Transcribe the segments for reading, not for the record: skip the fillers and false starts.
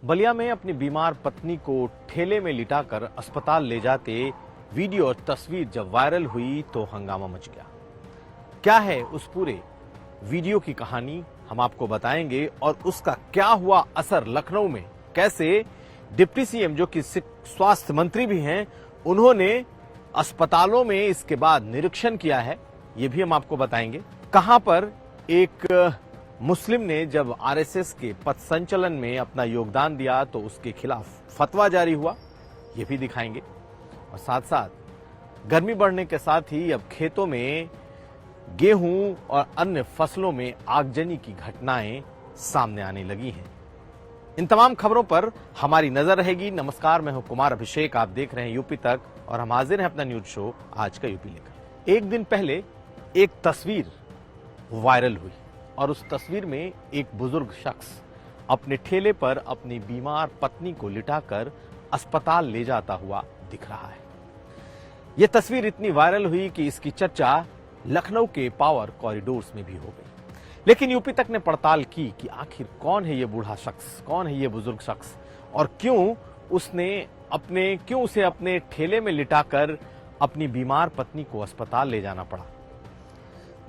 बलिया में अपनी बीमार पत्नी को ठेले में लिटाकर अस्पताल ले जाते वीडियो और तस्वीर जब वायरल हुई तो हंगामा मच गया। क्या है उस पूरे वीडियो की कहानी हम आपको बताएंगे और उसका क्या हुआ असर लखनऊ में, कैसे डिप्टी सीएम जो कि स्वास्थ्य मंत्री भी हैं उन्होंने अस्पतालों में इसके बाद निरीक्षण किया है, ये भी हम आपको बताएंगे। कहां पर एक मुस्लिम ने जब आरएसएस के पथ संचलन में अपना योगदान दिया तो उसके खिलाफ फतवा जारी हुआ, ये भी दिखाएंगे। और साथ साथ गर्मी बढ़ने के साथ ही अब खेतों में गेहूं और अन्य फसलों में आगजनी की घटनाएं सामने आने लगी हैं। इन तमाम खबरों पर हमारी नजर रहेगी। नमस्कार, मैं हूं कुमार अभिषेक, आप देख रहे हैं यूपी तक और हम हाजिर हैं अपना न्यूज शो आज का यूपी लेकर। एक दिन पहले एक तस्वीर वायरल हुई और उस तस्वीर में एक बुजुर्ग शख्स अपने ठेले पर अपनी बीमार पत्नी को लिटाकर अस्पताल ले जाता हुआ दिख रहा है। यह तस्वीर इतनी वायरल हुई कि इसकी चर्चा लखनऊ के पावर कॉरिडोर्स में भी हो गई। लेकिन यूपी तक ने पड़ताल की कि आखिर कौन है ये बूढ़ा शख्स, कौन है ये बुजुर्ग शख्स और क्यों उसे अपने ठेले में लिटाकर अपनी बीमार पत्नी को अस्पताल ले जाना पड़ा।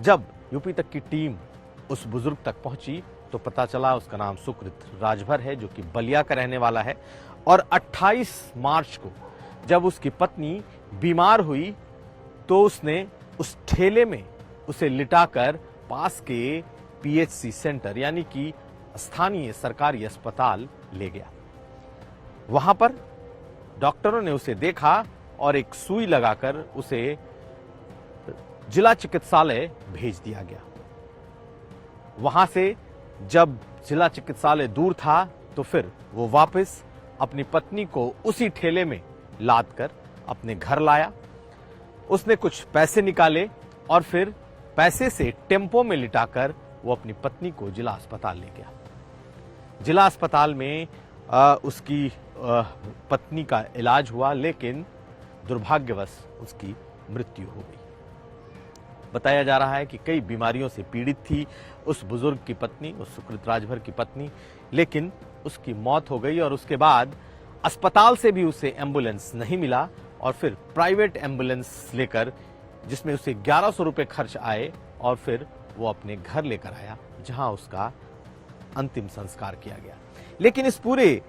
जब यूपी तक की टीम उस बुजुर्ग तक पहुंची तो पता चला उसका नाम सुकृत राजभर है, जो कि बलिया का रहने वाला है। और 28 मार्च को जब उसकी पत्नी बीमार हुई तो उसने उस ठेले में उसे लिटाकर पास के पीएचसी सेंटर यानी कि स्थानीय सरकारी अस्पताल ले गया। वहां पर डॉक्टरों ने उसे देखा और एक सुई लगाकर उसे जिला चिकित्सालय भेज दिया गया। वहां से जब जिला चिकित्सालय दूर था तो फिर वो वापस अपनी पत्नी को उसी ठेले में लादकर अपने घर लाया। उसने कुछ पैसे निकाले और फिर पैसे से टेम्पो में लिटाकर वो अपनी पत्नी को जिला अस्पताल ले गया। जिला अस्पताल में उसकी पत्नी का इलाज हुआ, लेकिन दुर्भाग्यवश उसकी मृत्यु हो गई। बताया जा रहा है कि कई बीमारियों से पीड़ित थी उस बुजुर्ग की पत्नी, उस सुकृत राजभर की पत्नी, लेकिन उसकी मौत हो गई और उसके बाद अस्पताल से भी उसे एम्बुलेंस नहीं मिला और फिर प्राइवेट एम्बुलेंस लेकर, जिसमें उसे 1100 रुपए खर्च आए और फिर वो अपने घर लेकर आया जहां उसका अंतिम संस्कार किया गया। लेकिन इस पूरे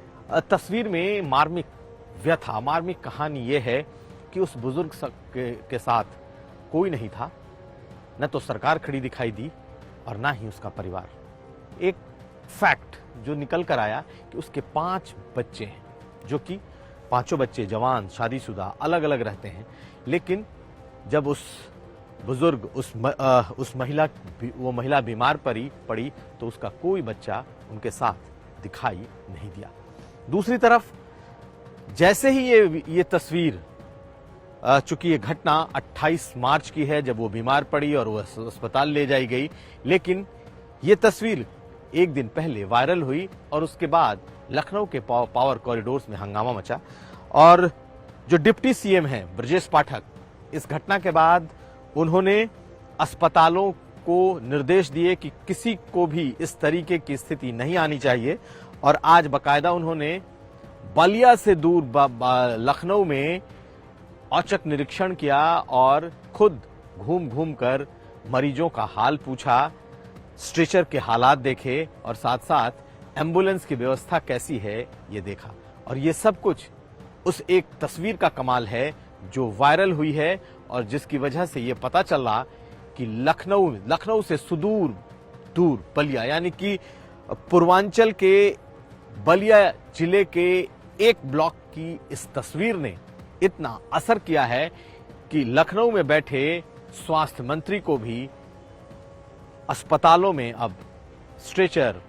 तस्वीर में मार्मिक व्यथा, मार्मिक कहानी यह है कि उस बुजुर्ग के साथ कोई नहीं था, न तो सरकार खड़ी दिखाई दी और ना ही उसका परिवार। एक फैक्ट जो निकल कर आया कि उसके 5 बच्चे हैं, जो कि पांचों बच्चे जवान, शादीशुदा, अलग अलग रहते हैं। लेकिन जब उस बुजुर्ग उस महिला बीमार पड़ी तो उसका कोई बच्चा उनके साथ दिखाई नहीं दिया। दूसरी तरफ जैसे ही ये तस्वीर, चूंकि ये घटना 28 मार्च की है जब वो बीमार पड़ी और वो अस्पताल ले जाई गई, लेकिन ये तस्वीर एक दिन पहले वायरल हुई और उसके बाद लखनऊ के पावर कॉरिडोर्स में हंगामा मचा। और जो डिप्टी सीएम हैं ब्रजेश पाठक, इस घटना के बाद उन्होंने अस्पतालों को निर्देश दिए कि किसी को भी इस तरीके की स्थिति नहीं आनी चाहिए। और आज बकायदा उन्होंने बलिया से दूर लखनऊ में औचक निरीक्षण किया और खुद घूम घूम कर मरीजों का हाल पूछा, स्ट्रेचर के हालात देखे और साथ साथ एम्बुलेंस की व्यवस्था कैसी है ये देखा। और ये सब कुछ उस एक तस्वीर का कमाल है जो वायरल हुई है और जिसकी वजह से ये पता चला कि लखनऊ से सुदूर दूर बलिया, यानी कि पूर्वांचल के बलिया जिले के एक ब्लॉक की इस तस्वीर ने इतना असर किया है कि लखनऊ में बैठे स्वास्थ्य मंत्री को भी अस्पतालों में अब स्ट्रेचर,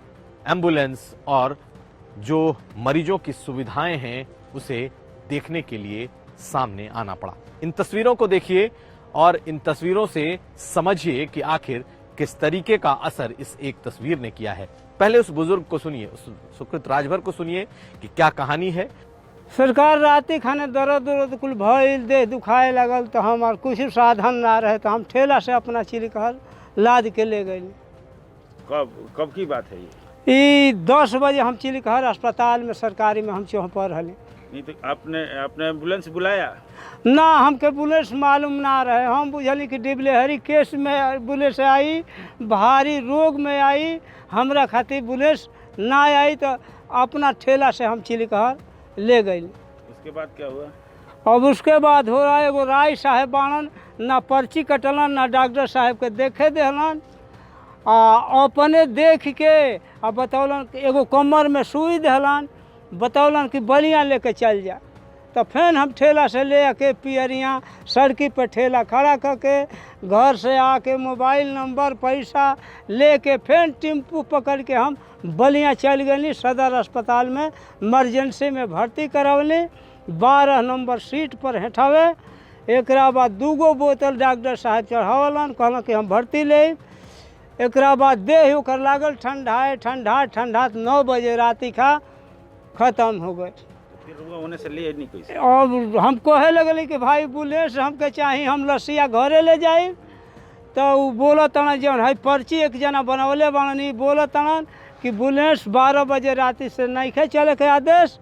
एम्बुलेंस और जो मरीजों की सुविधाएं हैं उसे देखने के लिए सामने आना पड़ा। इन तस्वीरों को देखिए और इन तस्वीरों से समझिए कि आखिर किस तरीके का असर इस एक तस्वीर ने किया है। पहले उस बुजुर्ग को सुनिए, उस सुकृत राजभर को सुनिए कि क्या कहानी है। सरकार राती खाने दर्द कुल भइल, देह दुखाए लगल तो हमार कुछ साधन ना रहे तो हम ठेला से अपना चिरकहल लाद के ले गए। कब की बात है ई 10 बजे हम चिलिकहर अस्पताल में सरकारी में हम वहाँ पर हले। नहीं तो आपने एम्बुलेंस बुलाया? ना हमके एम्बुलेंस मालूम ना रहे, हम बुझली कि डिबलेहरी केस में एम्बुलेंस आई, भारी रोग में आई, हमरा खातिर एम्बुलेंस ना आई तो अपना ठेला से हम चिलिकहर ले गई। उसके बाद क्या हुआ? अब उसके बाद हो रहा है एगो राय साहेब बाणन, ना पर्ची कटलन ना डॉक्टर साहब के देखे देहलन, अपने देख के आ बतौलन एगो कमर में सुई देहलन, बतौलन कि बलिया लेके चल जा। तो फिर हम ठेला से ले आके पियरिया सड़की पर ठेला खड़ा करके घर से आके मोबाइल नंबर पैसा लेके फिर टेम्पू पकड़ के हम बलिया चल गई सदर अस्पताल में इमरजेंसी में भर्ती करवली। 12 नंबर सीट पर हेठावे। एक बाद 2 बोतल डॉक्टर साहब चढ़ावलन, कहलन कि हम भर्ती ले। एक बाद देह ओकर लागल ठंडा 9 बजे राति का ख़त्म हो गए। फिर होने से लिए नहीं कोई? अब हम कहे लगल कि भाई एम्बुलेंस हमके चाहिए, हम लसिया घरे ले जाए। तो वो बोला तना जौन है पर्ची एक जना बनवले बानी, बोला तना कि एम्बुलेंस 12 बजे राति से नहीं खे चले के आदेश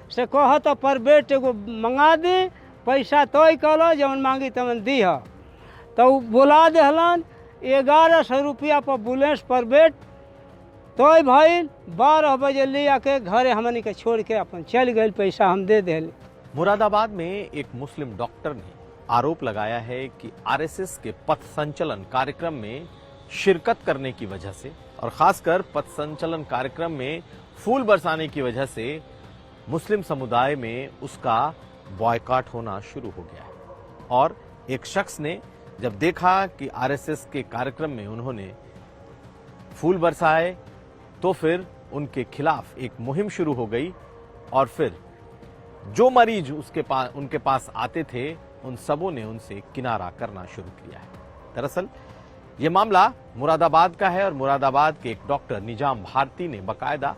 से कह तो प्राइवेट एगो मंगा दी, पैसा तय कलो जौन मांगी तमन दीह। तो बोला देहलन 1100 रुपया पर एम्बुलेंस प्राइवेट तय भइल। 12 बजे ले आके घरे हमनी के छोड़ के अपन चल गए, पैसा हम दे दिले। मुरादाबाद में एक मुस्लिम डॉक्टर ने आरोप लगाया है कि आरएसएस के पथ संचलन कार्यक्रम में शिरकत करने की वजह से और खासकर पथ संचलन कार्यक्रम में फूल बरसाने की वजह से मुस्लिम समुदाय में उसका बॉयकॉट होना शुरू हो गया है। और एक शख्स ने जब देखा कि आरएसएस के कार्यक्रम में उन्होंने फूल बरसाए तो फिर उनके खिलाफ एक मुहिम शुरू हो गई और फिर जो मरीज उनके पास आते थे उन सबों ने उनसे किनारा करना शुरू किया है। दरअसल ये मामला मुरादाबाद का है और मुरादाबाद के एक डॉक्टर निजाम भारती ने बकायदा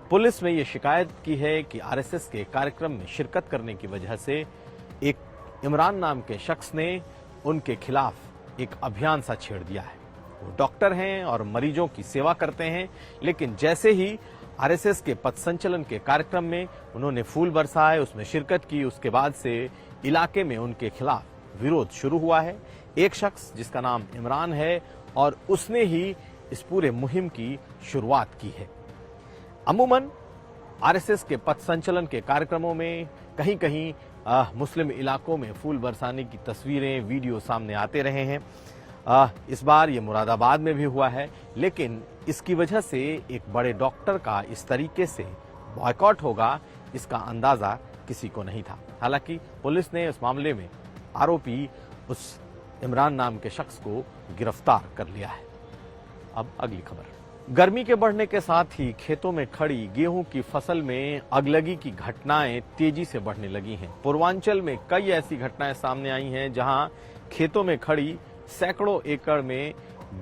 पुलिस में ये शिकायत की है कि आरएसएस के कार्यक्रम में शिरकत करने की वजह से एक इमरान नाम के शख्स ने उनके खिलाफ एक अभियान सा छेड़ दिया है। वो डॉक्टर हैं और मरीजों की सेवा करते हैं, लेकिन जैसे ही आरएसएस के पथ संचलन के कार्यक्रम में उन्होंने फूल बरसाए, उसमें शिरकत की, उसके बाद से इलाके में उनके खिलाफ विरोध शुरू हुआ है। एक शख्स जिसका नाम इमरान है और उसने ही इस पूरे मुहिम की शुरुआत की है। अमूमन आरएसएस के पथ संचलन के कार्यक्रमों में कहीं कहीं मुस्लिम इलाकों में फूल बरसाने की तस्वीरें, वीडियो सामने आते रहे हैं। इस बार ये मुरादाबाद में भी हुआ है, लेकिन इसकी वजह से एक बड़े डॉक्टर का इस तरीके से बॉयकॉट होगा इसका अंदाजा किसी को नहीं था। हालांकि पुलिस ने इस मामले में आरोपी उस इमरान नाम के शख्स को गिरफ्तार कर लिया है। अब अगली खबर। गर्मी के बढ़ने के साथ ही खेतों में खड़ी गेहूं की फसल में अगलगी की घटनाएं तेजी से बढ़ने लगी हैं। पूर्वांचल में कई ऐसी घटनाएं सामने आई हैं जहां खेतों में खड़ी सैकड़ों एकड़ में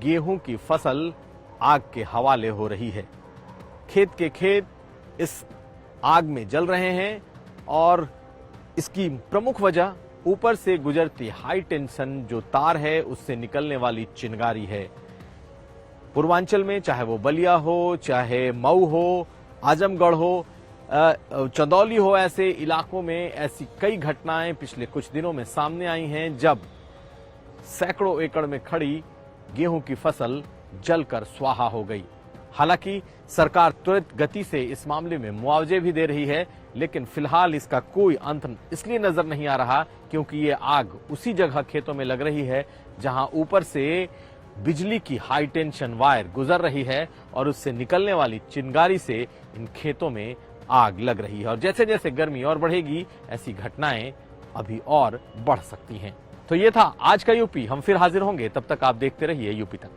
गेहूं की फसल आग के हवाले हो रही है। खेत के खेत इस आग में जल रहे हैं और इसकी प्रमुख वजह ऊपर से गुजरती हाई टेंशन जो तार है उससे निकलने वाली चिंगारी है। पूर्वांचल में चाहे वो बलिया हो, चाहे मऊ हो, आजमगढ़ हो, चंदौली हो, ऐसे इलाकों में ऐसी कई घटनाएं पिछले कुछ दिनों में सामने आई हैं जब सैकड़ों एकड़ में खड़ी गेहूं की फसल जलकर स्वाहा हो गई। हालांकि सरकार त्वरित गति से इस मामले में मुआवजे भी दे रही है, लेकिन फिलहाल इसका कोई अंत इसलिए नजर नहीं आ रहा क्योंकि ये आग उसी जगह खेतों में लग रही है जहां ऊपर से बिजली की हाई टेंशन वायर गुजर रही है और उससे निकलने वाली चिंगारी से इन खेतों में आग लग रही है। और जैसे जैसे गर्मी और बढ़ेगी ऐसी घटनाएं अभी और बढ़ सकती हैं। तो ये था आज का यूपी। हम फिर हाजिर होंगे, तब तक आप देखते रहिए यूपी तक।